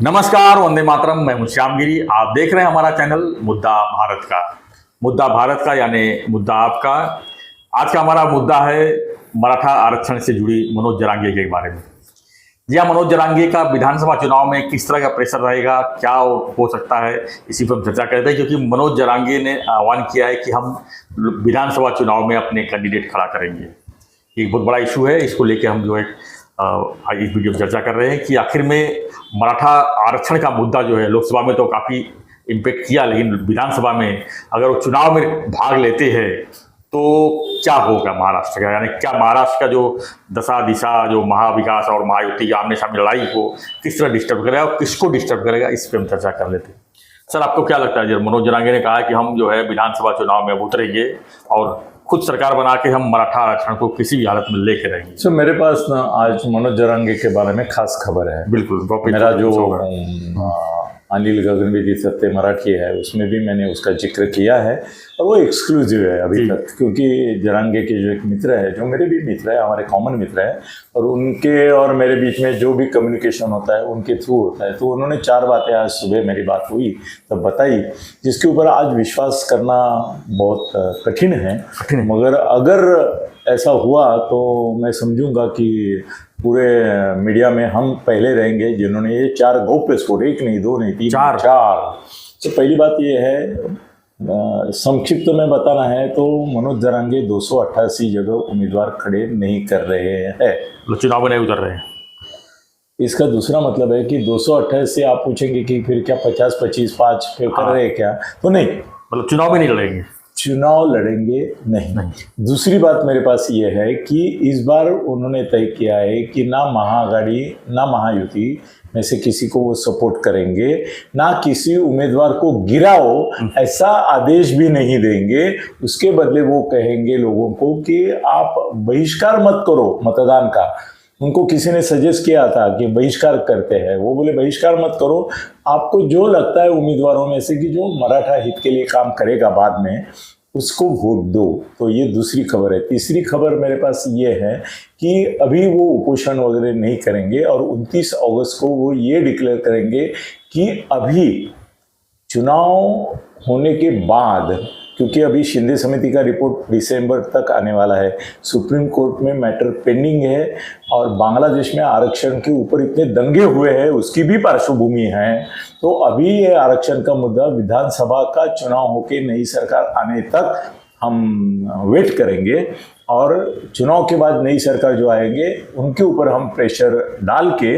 नमस्कार, वंदे मातरम। मैं हूं श्यामगिरी। आप देख रहे हैं हमारा चैनल मुद्दा भारत का यानी मुद्दा आपका। आज का हमारा मुद्दा है मराठा आरक्षण से जुड़ी मनोज जरांगे के बारे में। जी हाँ, मनोज जरांगे का विधानसभा चुनाव में किस तरह का प्रेशर रहेगा, क्या हो सकता है, इसी पर हम चर्चा करते हैं। क्योंकि मनोज जरांगे ने आह्वान किया है कि हम विधानसभा चुनाव में अपने कैंडिडेट खड़ा करेंगे। एक बहुत बड़ा इशू है, इसको लेकर हम जो है आज इस वीडियो में चर्चा कर रहे हैं कि आखिर में मराठा आरक्षण का मुद्दा जो है लोकसभा में तो काफ़ी इम्पेक्ट किया, लेकिन विधानसभा में अगर वो चुनाव में भाग लेते हैं तो क्या होगा महाराष्ट्र का, यानी क्या महाराष्ट्र का जो दशा दिशा, जो महाविकास और महायुति की आमने सामने लड़ाई को किस तरह डिस्टर्ब करेगा और किसको डिस्टर्ब करेगा, इस पर हम चर्चा कर लेते हैं। सर, आपको क्या लगता है? जब मनोज जरांगे ने कहा कि हम जो है विधानसभा चुनाव में उतरेंगे और खुद सरकार बना के हम मराठा आरक्षण को किसी भी हालत में लेके रहेंगे। सर, मेरे पास ना आज मनोज जरांगे के बारे में खास खबर है। बिल्कुल, मेरा जो अनिल गगनविधि सत्य मराठी है उसमें भी मैंने उसका जिक्र किया है और वो एक्सक्लूसिव है अभी तक, क्योंकि जरांगे के जो एक मित्र है, जो मेरे भी मित्र है, हमारे कॉमन मित्र है, और उनके और मेरे बीच में जो भी कम्युनिकेशन होता है उनके थ्रू होता है। तो उन्होंने 4 बातें आज सुबह मेरी बात हुई तब बताई, जिसके ऊपर आज विश्वास करना बहुत कठिन है। मगर अगर ऐसा हुआ तो मैं समझूंगा कि पूरे मीडिया में हम पहले रहेंगे जिन्होंने ये 4 गौप्य स्फोट, 1 नहीं 2 नहीं 3 4। तो पहली बात ये है, संक्षिप्त में बताना है तो मनोज जरांगे 288 जगह उम्मीदवार खड़े नहीं कर रहे हैं, चुनाव में नहीं उतर रहे हैं। इसका दूसरा मतलब है कि 228 से आप पूछेंगे कि फिर क्या 50 25 5 फिर कर रहे हैं क्या, तो नहीं, मतलब चुनाव में नहीं लड़ेंगे, चुनाव लड़ेंगे नहीं। दूसरी बात मेरे पास ये है कि इस बार उन्होंने तय किया है कि ना महाआघाड़ी ना महायुति में से किसी को वो सपोर्ट करेंगे, ना किसी उम्मीदवार को गिराओ ऐसा आदेश भी नहीं देंगे। उसके बदले वो कहेंगे लोगों को कि आप बहिष्कार मत करो मतदान का। उनको किसी ने सजेस्ट किया था कि बहिष्कार करते हैं, वो बोले बहिष्कार मत करो, आपको जो लगता है उम्मीदवारों में से कि जो मराठा हित के लिए काम करेगा बाद में, उसको वोट दो। तो ये दूसरी खबर है। तीसरी खबर मेरे पास ये है कि अभी वो उपोषण वगैरह नहीं करेंगे और 29 अगस्त को वो ये डिक्लेयर करेंगे कि अभी चुनाव होने के बाद, क्योंकि अभी शिंदे समिति का रिपोर्ट दिसंबर तक आने वाला है, सुप्रीम कोर्ट में मैटर पेंडिंग है और बांग्लादेश में आरक्षण के ऊपर इतने दंगे हुए हैं, उसकी भी पार्श्वभूमि है। तो अभी ये आरक्षण का मुद्दा विधानसभा का चुनाव होके नई सरकार आने तक हम वेट करेंगे और चुनाव के बाद नई सरकार जो आएंगे उनके ऊपर हम प्रेशर डाल के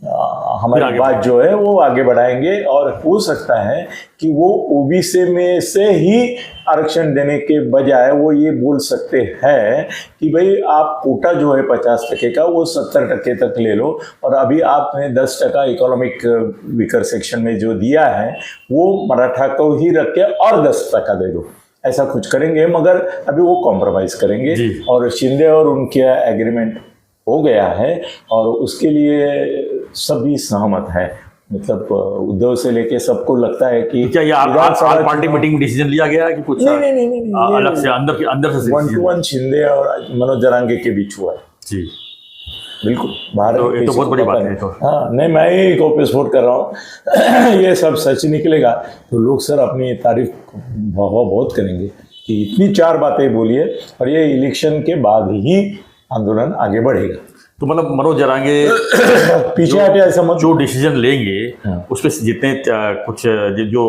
हमारी बात जो है वो आगे बढ़ाएंगे। और हो सकता है कि वो ओबीसी में से ही आरक्षण देने के बजाय वो ये बोल सकते हैं कि भाई आप कोटा जो है 50% का वो 70% तक ले लो, और अभी आपने 10% इकोनॉमिक वीकर सेक्शन में जो दिया है वो मराठा को ही रख के और 10% दे दो, ऐसा कुछ करेंगे। मगर अभी वो कॉम्प्रोमाइज करेंगे और शिंदे और उनके एग्रीमेंट हो गया है और उसके लिए सभी सहमत है। मतलब उद्धव से लेके सबको लगता है कि क्या ये आज पार्टी मीटिंग में डिसीजन लिया गया है कि कुछ नहीं, अलग से अंदर से 1-to-1 शिंदे और मनोज जरांगे के बीच हुआ है। जी बिल्कुल, बाहर तो ये तो बहुत बड़ी बात है। तो हाँ, नहीं, मैं ही कॉपी स्पोर्ट कर रहा हूँ ये सब सच निकलेगा तो लोग सर अपनी तारीफ बहुत करेंगे कि इतनी 4 बातें बोली है, और ये इलेक्शन के बाद ही आंदोलन आगे बढ़ेगा। तो मतलब मनोज जरांगे पीछे हटे ऐसा मत, जो डिसीजन लेंगे उस पर जितने कुछ जो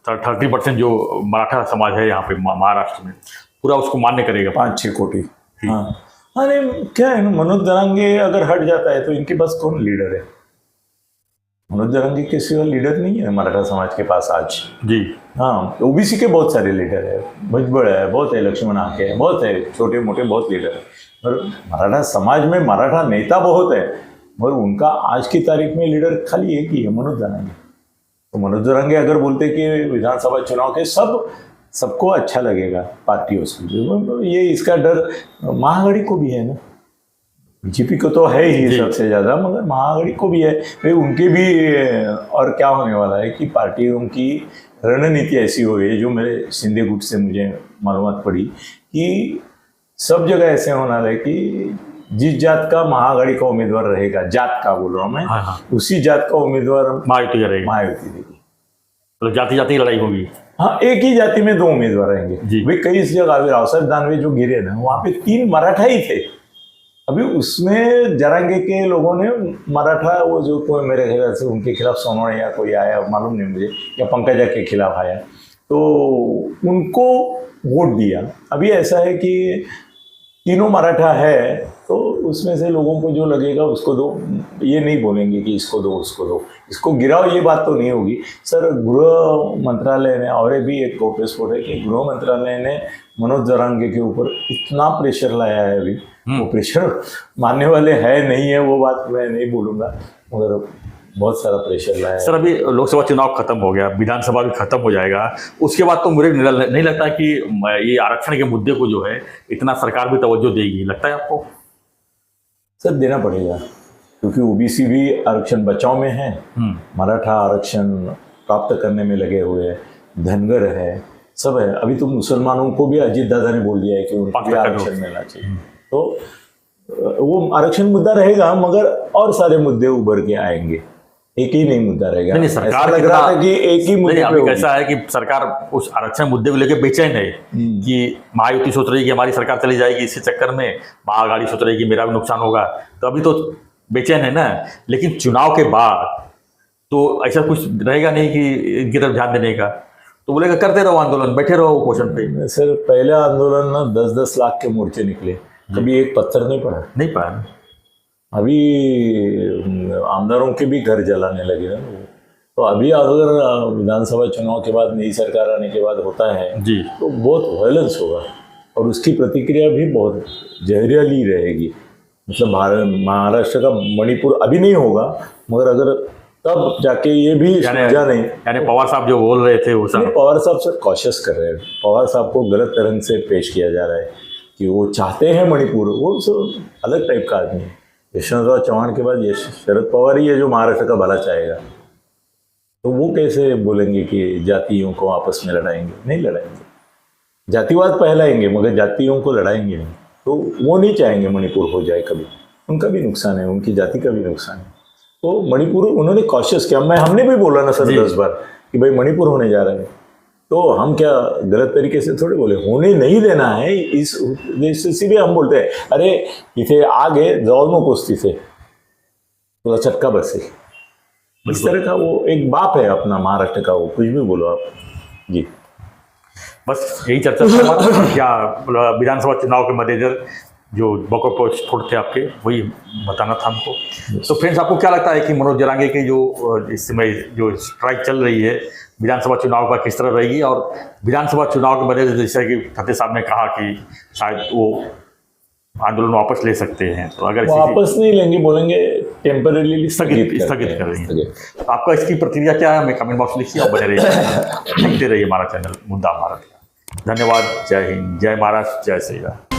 30% जो मराठा समाज है यहाँ पे महाराष्ट्र में पूरा उसको मान्य करेगा, 5-6 कोटी। हाँ, अरे क्या है ना, मनोज जरांगे अगर हट जाता है तो इनके पास कौन लीडर है? मनोज जरांगे के सिवा लीडर नहीं है मराठा समाज के पास आज। जी हाँ, ओबीसी के बहुत सारे लीडर है, भुजबल है, बहुत है, लक्ष्मण आके है, बहुत है, छोटे मोटे बहुत लीडर है, और मराठा समाज में मराठा नेता बहुत है, मगर उनका आज की तारीख में लीडर खाली एक ही है, मनोज जरांगे। तो मनोज जरांगे अगर बोलते कि विधानसभा चुनाव के सबको अच्छा लगेगा पार्टियों से, ये इसका डर महाआघाड़ी को भी है ना, बीजेपी को तो है ही सबसे ज़्यादा, मगर महाआघाड़ी को भी है भाई, उनके भी। और क्या होने वाला है कि पार्टियों की रणनीति ऐसी हो गई, जो मेरे शिंदे गुट से मुझे मालूमात पड़ी कि सब जगह ऐसे होना है कि जिस जात का महाआघाड़ी का उम्मीदवार रहेगा, जात का बोल रहा हूँ मैं, हाँ, हाँ। उसी जात का उम्मीदवार महायुति रहेगी, महायुति देगी। मतलब जाति जाति लड़ाई होगी। हाँ, एक ही जाति में 2 उम्मीदवार रहेंगे। जी। भाई कई इस जगह अभी रावसाहेब दानवे जो गिरे ना, वहां पे 3 मराठा ही थे। अभी उसमें जरांगे के लोगों ने मराठा, वो जो कोई मेरे ख्याल से उनके खिलाफ सोनवणे या कोई आया, मालूम नहीं मुझे, या पंकजा के खिलाफ आया, तो उनको वोट दिया। अभी ऐसा है कि तीनों मराठा है, तो उसमें से लोगों को जो लगेगा उसको दो, ये नहीं बोलेंगे कि इसको दो उसको दो, इसको गिराओ, ये बात तो नहीं होगी। सर, गृह मंत्रालय ने, और भी एक विस्फोट है कि गृह मंत्रालय ने मनोज जरांगे के ऊपर इतना प्रेशर लाया है। अभी वो प्रेशर मानने वाले है नहीं है, वो बात मैं नहीं बोलूँगा, मगर बहुत सारा प्रेशर लाया है। सर, अभी लोकसभा चुनाव खत्म हो गया, विधानसभा भी खत्म हो जाएगा, उसके बाद तो मुझे नहीं लगता कि ये आरक्षण के मुद्दे को जो है इतना सरकार भी तवज्जो देगी, लगता है आपको? सर, देना पड़ेगा, क्योंकि ओबीसी भी आरक्षण बचाव में है, मराठा आरक्षण प्राप्त करने में लगे हुए हैं, धनगर है, सब है। अभी तो मुसलमानों को भी अजीत दादा ने बोल दिया है कि उनको भी आरक्षण मिलना चाहिए। तो वो आरक्षण मुद्दा रहेगा, मगर और सारे मुद्दे उभर के आएंगे, एक ही नहीं मुद्दा रहेगा। नहीं, सरकार लग रहा था कि एक ही मुद्दे अभी पे कैसा है कि सरकार उस आरक्षण मुद्दे को लेकर बेचैन है कि महायुति सोच रही है कि हमारी सरकार चली जाएगी, इसी चक्कर में महाआघाड़ी सोच रही है कि मेरा भी नुकसान होगा, तो अभी तो बेचैन है ना। लेकिन चुनाव के बाद तो ऐसा कुछ रहेगा नहीं कि इनकी तरफ ध्यान देने का, तो बोलेगा करते रहो आंदोलन, बैठे रहो पोषण पे। सर, पहले आंदोलन ना 10-10 लाख के मोर्चे निकले, कभी एक पत्थर नहीं पड़ा, नहीं पाया। अभी आमदारों के भी घर जलाने लगे ना। तो अभी अगर विधानसभा चुनाव के बाद, नई सरकार आने के बाद होता है जी, तो बहुत वायलेंस होगा, और उसकी प्रतिक्रिया भी बहुत जहरीली रहेगी। मतलब महाराष्ट्र का मणिपुर अभी नहीं होगा, मगर अगर तब जाके ये भी समझा नहीं, यानी पवार साहब जो बोल रहे थे वो सब, पवार साहब सर कॉशियस कर रहे हैं। पवार साहब को गलत तरह से पेश किया जा रहा है कि वो चाहते हैं मणिपुर, वो सब अलग टाइप का आदमी है। यशवंतराव चौहान के बाद ये शरद पवार ही है जो महाराष्ट्र का भला चाहेगा, तो वो कैसे बोलेंगे कि जातियों को आपस में लड़ाएंगे? नहीं लड़ाएंगे, जातिवाद फैलाएंगे मगर जातियों को लड़ाएंगे नहीं। तो वो नहीं चाहेंगे मणिपुर हो जाए कभी, उनका भी नुकसान है, उनकी जाति का भी नुकसान है। तो मणिपुर उन्होंने कॉशियस किया, हमने भी बोला ना सर 10 बार कि भाई मणिपुर होने जा रहा है, तो हम क्या गलत तरीके से थोड़े बोले, होने नहीं देना है। इस इसीलिए हम बोलते हैं, अरे इथे आगे जाओ नकोस तिथे तुला चटका बसे, इस तरह का वो एक बाप है अपना महाराष्ट्र का, वो कुछ भी बोलो आप जी। बस यही चर्चा था क्या विधानसभा चुनाव के मद्देनजर जो बकवास थे आपके, वही बताना था हमको। तो फ्रेंड्स, आपको क्या लगता है कि मनोज जरांगे की जो इस समय जो स्ट्राइक चल रही है विधानसभा चुनाव का किस तरह रहेगी, और विधानसभा चुनाव के मद्देनजर जैसे कि खत्ते साहब ने कहा कि शायद वो आंदोलन वापस ले सकते हैं, तो अगर वापस नहीं लेंगे, बोलेंगे टेम्परेरीली स्थगित करेंगे, तो आपका इसकी प्रतिक्रिया क्या है? हमें कमेंट बॉक्स लिखिए और बने रहिए, देखते रहिए हमारा चैनल मुद्दा भारत का। धन्यवाद। जय हिंद, जय महाराष्ट्र, जय श्री राम।